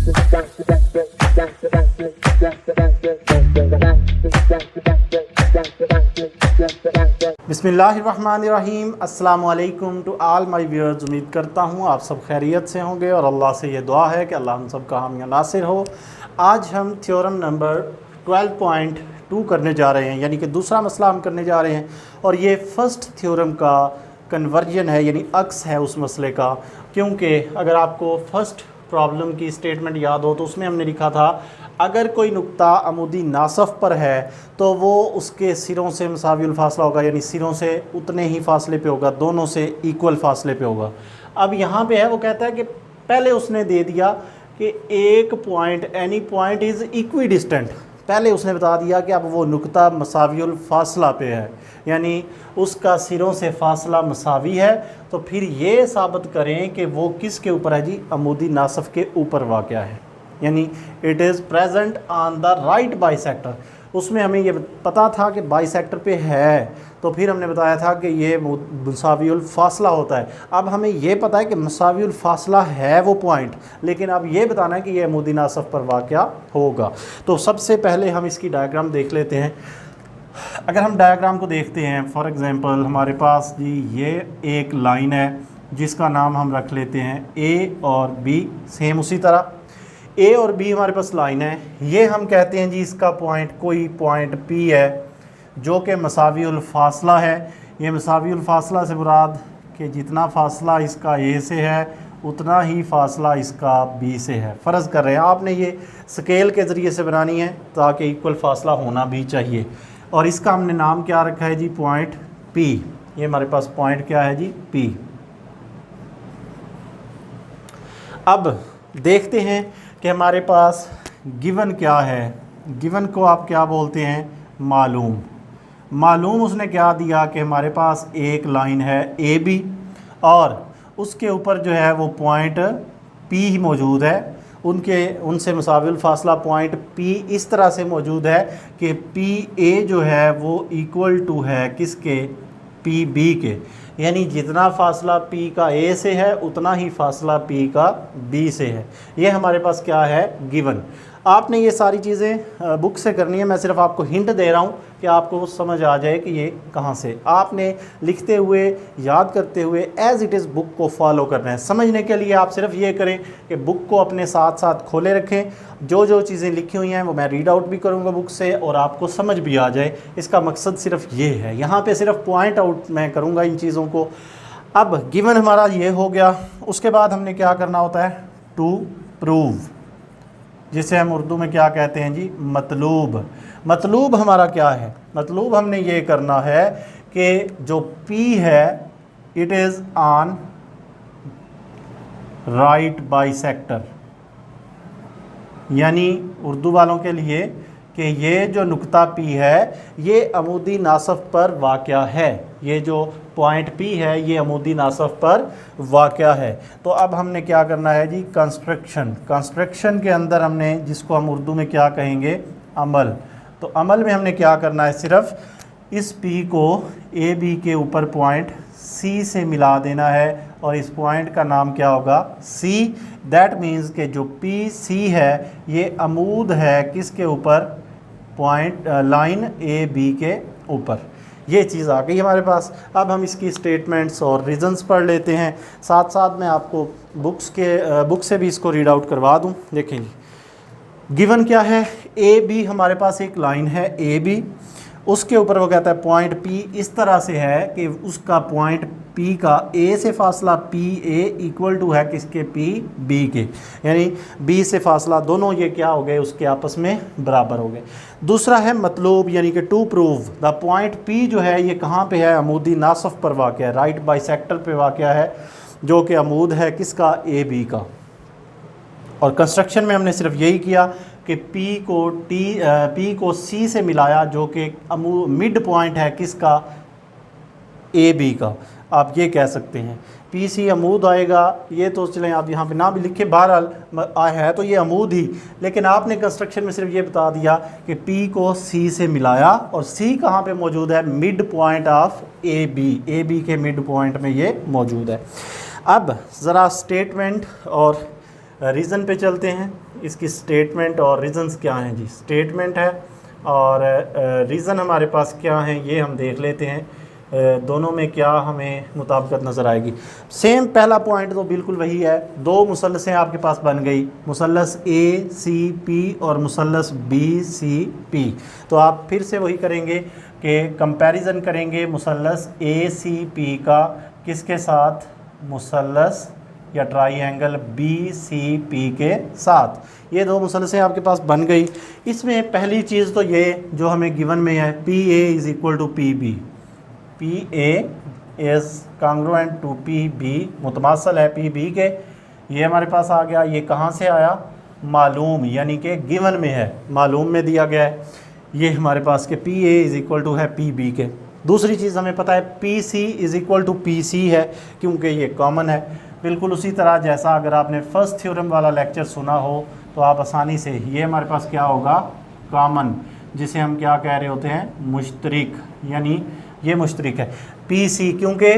बिस्मिल्लाहिर्रहमानिर्रहीम। अस्सलाम वालेकुम टू ऑल माय व्यूअर्स। उम्मीद करता हूँ आप सब खैरियत से होंगे और अल्लाह से ये दुआ है कि अल्लाह हम सब का हामी नासिर हो। आज हम थ्योरम नंबर 12.2 करने जा रहे हैं, यानी कि दूसरा मसला हम करने जा रहे हैं और ये फ़र्स्ट थ्योरम का कन्वर्जन है, यानी अक्स है उस मसले का। क्योंकि अगर आपको फ़र्स्ट प्रॉब्लम की स्टेटमेंट याद हो तो उसमें हमने लिखा था अगर कोई नुक्ता अमूदी नासफ़ पर है तो वो उसके सिरों से मसावियुल फासला होगा, यानी सिरों से उतने ही फासले पे होगा, दोनों से इक्वल फासले पे होगा। अब यहाँ पे है वो कहता है कि पहले उसने दे दिया कि एक point any point is equi distant. पहले उसने बता दिया कि अब वो नुक्ता मसावियुल फासला पे है, यानी उसका सिरों से फासला मसावी है। तो फिर ये साबित करें कि वो किसके ऊपर है जी, अमूदी नासफ़ के ऊपर वाक़या है, यानी it is present on the right bisector. उसमें हमें ये पता था कि बाइसेक्टर पे है, तो फिर हमने बताया था कि ये मुसावियुल फासला होता है। अब हमें ये पता है कि मुसावियुल फासला है वो पॉइंट, लेकिन अब ये बताना है कि ये अमूदी नासफ़ पर वाक़या होगा। तो सबसे पहले हम इसकी डायग्राम देख लेते हैं। अगर हम डायग्राम को देखते हैं, फॉर एग्ज़ाम्पल हमारे पास जी ये एक लाइन है जिसका नाम हम रख लेते हैं ए और बी। सेम उसी तरह ए और बी हमारे पास लाइन है, ये हम कहते हैं जी इसका पॉइंट कोई पॉइंट पी है जो कि मसावियुल फासला है। ये मसावियुल फासला से मुराद कि जितना फासला इसका ए से है उतना ही फासला इसका बी से है। फ़र्ज़ कर रहे हैं आपने ये स्केल के ज़रिए से बनानी है ताकि इक्वल फासला होना भी चाहिए। और इसका हमने नाम क्या रखा है जी, पॉइंट पी। ये हमारे पास पॉइंट क्या है जी, पी। अब देखते हैं कि हमारे पास गिवन क्या है। गिवन को आप क्या बोलते हैं, मालूम। मालूम उसने क्या दिया कि हमारे पास एक लाइन है ए बी और उसके ऊपर जो है वो पॉइंट पी मौजूद है। उनसे मुसाविल फासला पॉइंट पी इस तरह से मौजूद है कि पी ए जो है वो इक्वल टू है किसके, पी बी के, यानी जितना फासला पी का ए से है उतना ही फासला पी का बी से है। ये हमारे पास क्या है, गिवन। आपने ये सारी चीज़ें बुक से करनी है, मैं सिर्फ आपको हिंट दे रहा हूँ कि आपको समझ आ जाए कि ये कहाँ से। आपने लिखते हुए याद करते हुए एज़ इट इज़ बुक को फॉलो करना है। समझने के लिए आप सिर्फ ये करें कि बुक को अपने साथ साथ खोले रखें, जो जो चीज़ें लिखी हुई हैं वो मैं रीड आउट भी करूँगा बुक से और आपको समझ भी आ जाए। इसका मकसद सिर्फ ये है, यहाँ पे सिर्फ पॉइंट आउट मैं करूँगा इन चीज़ों को। अब गिवन हमारा ये हो गया, उसके बाद हमने क्या करना होता है, टू प्रूव, जिसे हम उर्दू में क्या कहते हैं जी, मतलूब। मतलूब हमारा क्या है, मतलूब हमने ये करना है कि जो P है it is on right bisector, यानी उर्दू वालों के लिए कि ये जो नुक्ता P है ये अमूदी नासफ़ पर वाक़या है। ये जो पॉइंट P है ये अमूदी नासफ़ पर वाक़या है। तो अब हमने क्या करना है जी, कंस्ट्रक्शन। कंस्ट्रक्शन के अंदर हमने, जिसको हम उर्दू में क्या कहेंगे, अमल। तो अमल में हमने क्या करना है, सिर्फ इस P को ए बी के ऊपर पॉइंट C से मिला देना है और इस पॉइंट का नाम क्या होगा, C। दैट मीन्स कि जो पी सी है ये अमूद है किसके ऊपर, पॉइंट लाइन ए बी के ऊपर। ये चीज़ आ गई हमारे पास। अब हम इसकी स्टेटमेंट्स और रीज़न्स पढ़ लेते हैं, साथ साथ मैं आपको बुक से भी इसको रीड आउट करवा दूँ। देखें जी, गिवन क्या है, ए बी हमारे पास एक लाइन है ए बी, उसके ऊपर वो कहता है पॉइंट पी इस तरह से है कि उसका पॉइंट पी का ए से फासला पी ए इक्वल टू है किसके, पी बी के, यानी बी से फासला दोनों ये क्या हो गए, उसके आपस में बराबर हो गए। दूसरा है मतलूब, यानी कि to prove the point P जो है ये कहाँ पे है, अमूदी नासफ़ पर वाक़या है, राइट बाइसेक्टर पे वाक़या है, जो कि अमूद है किसका, ए बी का। और कंस्ट्रक्शन में हमने सिर्फ यही किया कि P को C से मिलाया, जो कि मिड पॉइंट है किसका, ए बी का। आप ये कह सकते हैं पी सी अमूद आएगा, ये तो चलें आप यहाँ पे ना भी लिखे, बहरहाल है तो ये अमूद ही, लेकिन आपने कंस्ट्रक्शन में सिर्फ ये बता दिया कि P को C से मिलाया और C कहाँ पे मौजूद है, mid point of A B के मिड पॉइंट में ये मौजूद है। अब ज़रा स्टेटमेंट और रीज़न पे चलते हैं। इसकी स्टेटमेंट और रीज़न्स क्या हैं जी। स्टेटमेंट है और रीज़न हमारे पास क्या हैं ये हम देख लेते हैं। दोनों में क्या हमें मुताबिकत नज़र आएगी। सेम पहला पॉइंट तो बिल्कुल वही है। दो मुसल्लसें आपके पास बन गई, मुसल्लस ए सी पी और मुसल्लस बी सी पी। तो आप फिर से वही करेंगे कि कंपैरिजन करेंगे मुसल्लस ए सी पी का किसके साथ, मुसल्लस या ट्राइंगल बी सी पी के साथ। ये दो मुसल्लसें आपके पास बन गई। इसमें पहली चीज़ तो ये जो हमें गिवन में है, P A is equal to P B. P A is congruent to P B, मुतमासल है पी बी के। ये हमारे पास आ गया। ये कहाँ से आया, मालूम यानी कि गिवन में है, मालूम में दिया गया है। ये हमारे पास के P A is equal to है पी बी के। दूसरी चीज़ हमें पता है P C is equal to P C है, क्योंकि ये कॉमन है। बिल्कुल उसी तरह जैसा अगर आपने फर्स्ट थ्योरम वाला लेक्चर सुना हो तो आप आसानी से, ये हमारे पास क्या होगा, कॉमन, जिसे हम क्या कह रहे होते हैं, मुश्तरिक, यानी ये मुश्तरिक है पी सी, क्योंकि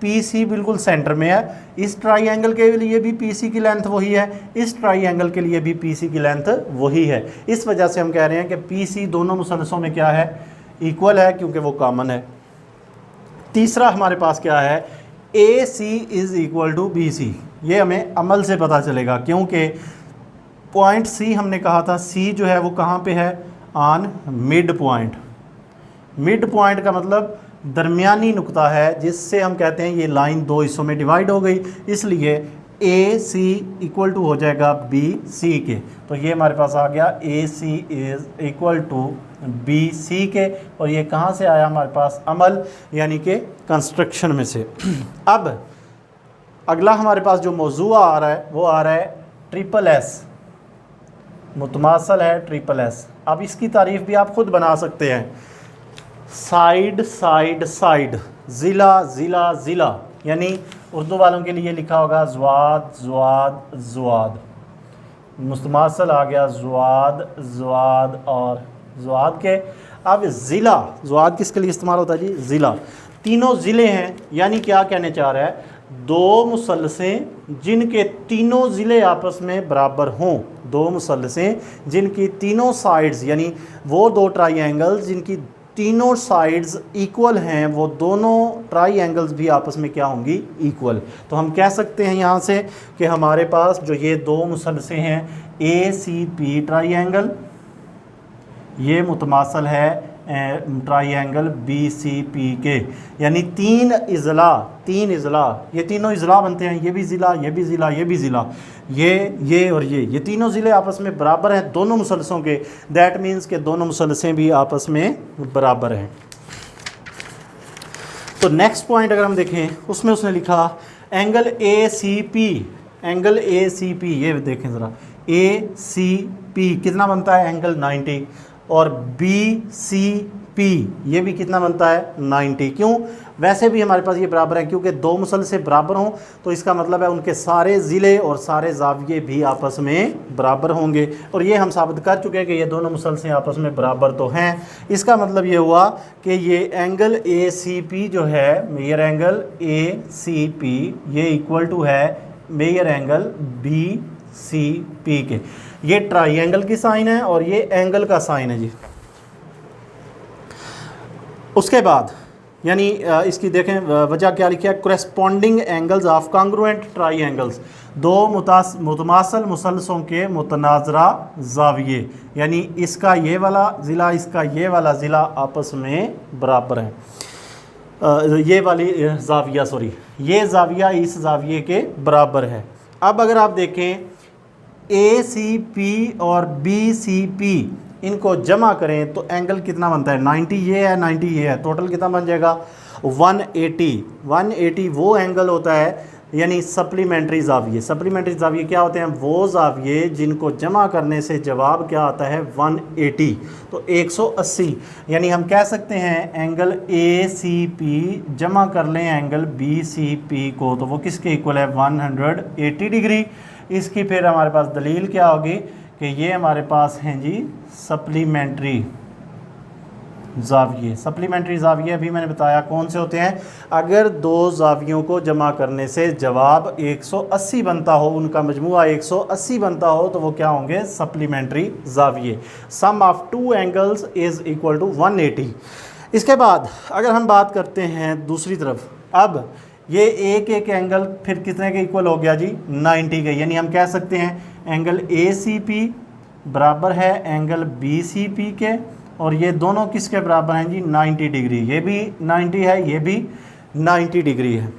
पी सी बिल्कुल सेंटर में है। इस ट्राइंगल के लिए भी पी सी की लेंथ वही है, इस ट्राइंगल के लिए भी पी सी की लेंथ वही है। इस वजह से हम कह रहे हैं कि पी सी दोनों मुसल्लसों में क्या है, इक्वल है, क्योंकि वो कॉमन है। तीसरा हमारे पास क्या है, A C is equal to B C. ये हमें अमल से पता चलेगा, क्योंकि पॉइंट सी हमने कहा था, सी जो है वो कहाँ पे है, on mid point. Mid point का मतलब दरमियानी नुक्ता है, जिससे हम कहते हैं ये लाइन दो हिस्सों में डिवाइड हो गई, इसलिए ए सी इक्वल टू हो जाएगा बी सी के। तो ये हमारे पास आ गया A C is equal to B C के। और ये कहाँ से आया हमारे पास, अमल यानी कि कंस्ट्रक्शन में से। अब अगला हमारे पास जो मौजू आ रहा है वो आ रहा है ट्रिपल एस, मुतमासल है ट्रिपल एस। अब इसकी तारीफ़ भी आप खुद बना सकते हैं। साइड साइड साइड, ज़िला ज़िला ज़िला, यानी उर्दू वालों के लिए लिखा होगा ज़्वाद ज़्वाद ज़्वाद, मुस्तमासल आ गया ज़्वाद ज़्वाद और ज़्वाद के। अब ज़िला, ज़्वाद किसके लिए इस्तेमाल होता है जी, ज़िला। तीनों ज़िले हैं, यानी क्या कहने चाह रहा है, दो मुसल्लसें जिनके तीनों ज़िले आपस में बराबर हों, दो मुसल्लसें जिनकी तीनों साइड्स, यानी वो दो ट्राइंगल्स जिनकी तीनों साइड्स इक्वल हैं, वो दोनों ट्राइंगल्स भी आपस में क्या होंगी, इक्वल। तो हम कह सकते हैं यहाँ से कि हमारे पास जो ये दो मुसल्लसें हैं, ए सी पी ट्राइंगल, ये मुतमासल है ट्राइंगल बी सी पी के, यानी तीन इज़ला, ये तीनों इज़ला बनते हैं। ये भी ज़िला, ये भी ज़िला, ये भी ज़िला, ये और ये तीनों ज़िले आपस में बराबर हैं दोनों मुसल्लसों के। दैट मीन्स के दोनों मुसल्लसें भी आपस में बराबर हैं। तो नेक्स्ट पॉइंट अगर हम देखें, उसमें उसने लिखा angle A C P, angle A C P, ये देखें ज़रा, ए सी पी कितना बनता है, एंगल 90, और बी सी पी ये भी कितना बनता है, 90। क्यों, वैसे भी हमारे पास ये बराबर है, क्योंकि दो मुसल्लसे बराबर हों तो इसका मतलब है उनके सारे ज़िले और सारे जाविये भी आपस में बराबर होंगे। और ये हम साबित कर चुके हैं कि ये दोनों मुसल्लसे आपस में बराबर तो हैं। इसका मतलब ये हुआ कि ये एंगल ए सी पी जो है, major angle A C P, ये इक्वल टू है major angle B C P के। ये ट्राइंगल की साइन है और ये एंगल का साइन है जी। उसके बाद यानी इसकी देखें वजह क्या लिखी है, corresponding angles of congruent triangles, दो मुतमासल मुसल्लसों के मुतनाज़रा जाविये, यानी इसका ये वाला ज़िला, इसका ये वाला ज़िला आपस में बराबर है। ये वाली जाविया, सॉरी, ये जाविया इस जाविये के बराबर है। अब अगर आप देखें ए सी पी और बी सी पी, इनको जमा करें तो एंगल कितना बनता है, 90 ये है, 90 ये है, टोटल कितना बन जाएगा, 180। 180 वो एंगल होता है, यानी सप्लीमेंट्री जाविये। सप्लीमेंट्री जाविये क्या होते हैं, वो जाविये जिनको जमा करने से जवाब क्या आता है, 180, तो 180। यानी हम कह सकते हैं एंगल ए सी पी जमा कर लें एंगल बी सी पी को, तो वो किसके इक्वल है, 180 डिग्री। इसकी फिर हमारे पास दलील क्या होगी कि ये हमारे पास हैं जी सप्लीमेंट्री जाविये। सप्लीमेंट्री जाविये अभी मैंने बताया कौन से होते हैं, अगर दो जावियों को जमा करने से जवाब 180 बनता हो, उनका मजमूआ 180 बनता हो, तो वो क्या होंगे, सप्लीमेंट्री जाविये। Sum of two angles is equal to 180। इसके बाद अगर हम बात करते हैं दूसरी तरफ, अब ये एक एक एंगल फिर कितने के इक्वल हो गया जी, 90 के, यानी हम कह सकते हैं एंगल ACP बराबर है एंगल BCP के, और ये दोनों किसके बराबर हैं जी, 90 डिग्री। ये भी 90 है, ये भी 90 डिग्री है।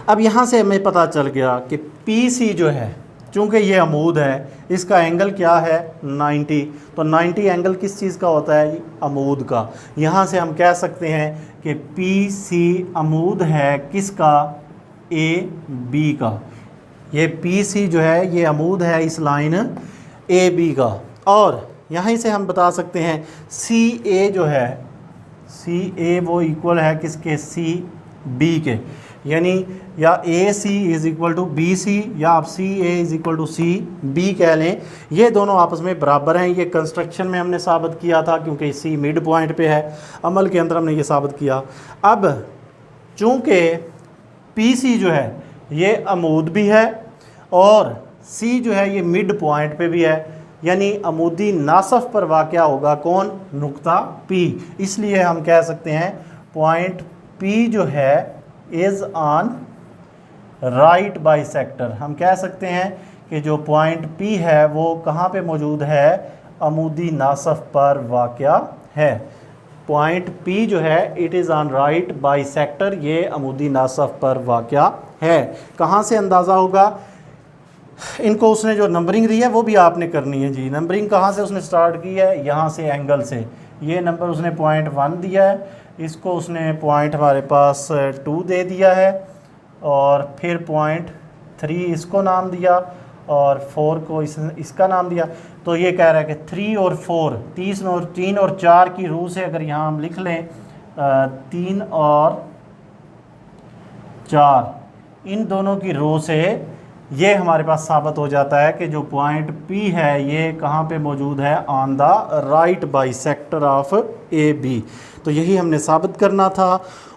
अब यहाँ से हमें पता चल गया कि PC जो है, चूँकि ये अमूद है, इसका एंगल क्या है, 90। तो 90 एंगल किस चीज़ का होता है, अमूद का। यहाँ से हम कह सकते हैं कि PC अमूद है किसका, AB का। ये PC जो है ये अमूद है इस लाइन AB का। और यहीं से हम बता सकते हैं CA जो है, CA वो इक्वल है किसके, CB के, यानी या AC is equal to BC या आप CA is equal to CB कह लें। ये दोनों आपस में बराबर हैं। ये कंस्ट्रक्शन में हमने साबित किया था क्योंकि C मिड पॉइंट पे है, अमल के अंदर हमने ये साबित किया। अब चूँकि PC जो है ये अमूद भी है और C जो है ये मिड पॉइंट पे भी है, यानी अमूदी नासफ पर वाक़या होगा कौन, नुक्ता P। इसलिए हम कह सकते हैं पॉइंट P जो है इज़ ऑन राइट बाइसेक्टर। हम कह सकते हैं कि जो पॉइंट P है वो कहाँ पे मौजूद है, अमूदी नासफ पर वाक़या है। पॉइंट P जो है it is on right bisector, ये अमूदी नासफ पर वाक़या है। कहाँ से अंदाज़ा होगा, इनको उसने जो नंबरिंग दी है वो भी आपने करनी है जी। नंबरिंग कहाँ से उसने स्टार्ट की है, यहाँ से एंगल से। ये नंबर उसने पॉइंट 1 दिया है, इसको उसने पॉइंट हमारे पास 2 दे दिया है, और फिर पॉइंट 3 इसको नाम दिया, और 4 को इसका नाम दिया। तो ये कह रहा है कि 3 और 4, 3 और 4 की रू से अगर यहाँ हम लिख लें 3 और 4, इन दोनों की रो से ये हमारे पास साबित हो जाता है कि जो पॉइंट P है ये कहाँ पे मौजूद है, on the right bisector of AB। तो यही हमने साबित करना था।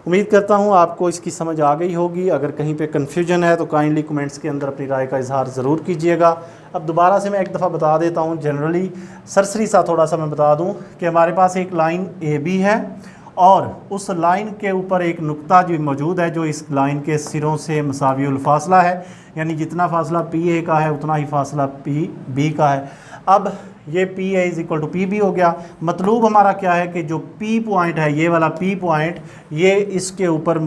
उम्मीद करता हूँ आपको इसकी समझ आ गई होगी। अगर कहीं पे कन्फ्यूजन है तो काइंडली कमेंट्स के अंदर अपनी राय का इजहार ज़रूर कीजिएगा। अब दोबारा से मैं एक दफ़ा बता देता हूँ, जनरली सरसरी सा थोड़ा सा मैं बता दूँ कि हमारे पास एक लाइन AB है और उस लाइन के ऊपर एक नुक्ता जो मौजूद है जो इस लाइन के सिरों से मसावियुल फासला है, यानी जितना फासला PA का है उतना ही फासला PB का है। अब ये PA is equal to PB हो गया। मतलूब हमारा क्या है कि जो P पॉइंट है, ये वाला P पॉइंट, ये इसके ऊपर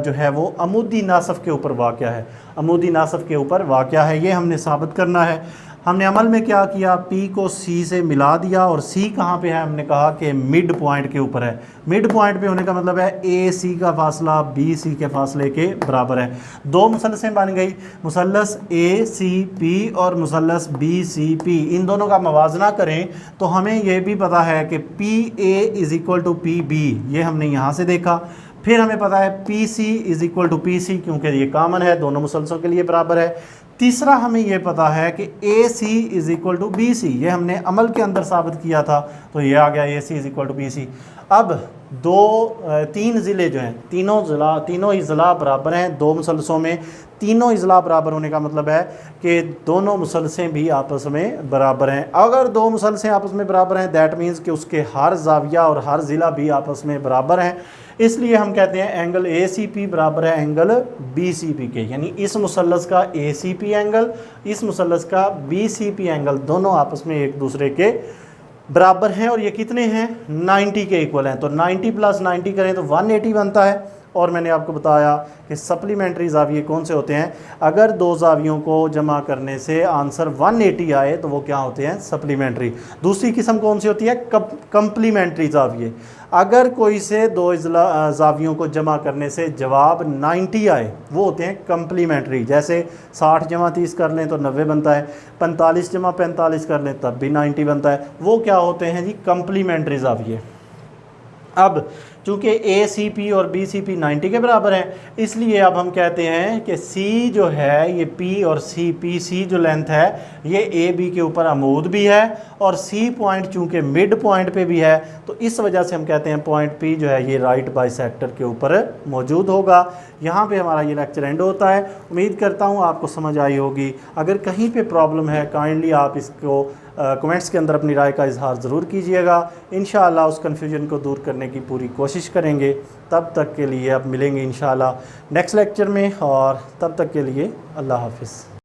जो है वो अमूदी नासफ के ऊपर वाक़या है, अमूदी नासफ के ऊपर वाक़या है। ये हमने साबित करना है। हमने अमल में क्या किया, P को C से मिला दिया, और C कहाँ पे है, हमने कहा कि मिड पॉइंट के ऊपर है। मिड पॉइंट पे होने का मतलब है AC का फासला BC के फासले के बराबर है। दो मुसल्लसें बन गई, मुसल्लस ACP और मुसल्लस BCP। इन दोनों का मवाजना करें तो हमें यह भी पता है कि PA is equal to PB, ये हमने यहाँ से देखा। फिर हमें पता है PC is equal to PC, क्योंकि ये कामन है, दोनों मुसल्सलों के लिए बराबर है। तीसरा हमें यह पता है कि AC is equal to BC, ये हमने अमल के अंदर साबित किया था, तो ये आ गया AC is equal to BC। अब तीन ज़िले जो हैं, तीनों इज़ला बराबर हैं दो मुसल्सलों में। तीनों इज़ला बराबर होने का मतलब है कि दोनों मुसल्सें भी आपस में बराबर हैं। अगर दो मुसल्सें आपस में बराबर हैं दैट मीन्स कि उसके हर जाविया और हर ज़िला भी आपस में बराबर हैं। इसलिए हम कहते हैं एंगल ACP बराबर है एंगल BCP के, यानी इस मुसल्लस का ACP एंगल, इस मुसल्लस का BCP एंगल, दोनों आपस में एक दूसरे के बराबर हैं। और ये कितने हैं, 90 के इक्वल हैं। तो 90 प्लस 90 करें तो 180 बनता है। और मैंने आपको बताया कि सप्लीमेंट्री जाविये कौन से होते हैं, अगर दो जावियों को जमा करने से आंसर 180 आए तो वो क्या होते हैं, सप्लीमेंट्री। दूसरी किस्म कौन सी होती है, कंप्लीमेंट्री जाविये। अगर कोई से दो जावियों को जमा करने से जवाब 90 आए वो होते हैं कंप्लीमेंट्री। जैसे 60 जमा 30 कर लें तो 90 बनता है, 45 जमा 45 कर लें तब भी 90 बनता है। वो क्या होते हैं जी, कंप्लीमेंट्री जाविये। अब चूँकि ए सी पी और बी सी पी 90 के बराबर हैं, इसलिए अब हम कहते हैं कि सी जो है ये पी और सी, पी सी जो लेंथ है ये ए बी के ऊपर अमूद भी है और सी पॉइंट चूँकि मिड पॉइंट पे भी है, तो इस वजह से हम कहते हैं पॉइंट पी जो है ये राइट बाइसेक्टर के ऊपर मौजूद होगा। यहाँ पे हमारा ये लेक्चर एंड होता है। उम्मीद करता हूँ आपको समझ आई होगी। अगर कहीं पे प्रॉब्लम है काइंडली आप इसको कमेंट्स के अंदर अपनी राय का इजहार ज़रूर कीजिएगा। इंशाअल्लाह उस कन्फ्यूजन को दूर करने की पूरी कोशिश करेंगे। तब तक के लिए अब मिलेंगे इंशाअल्लाह नेक्स्ट लेक्चर में, और तब तक के लिए अल्लाह हाफ़िज़।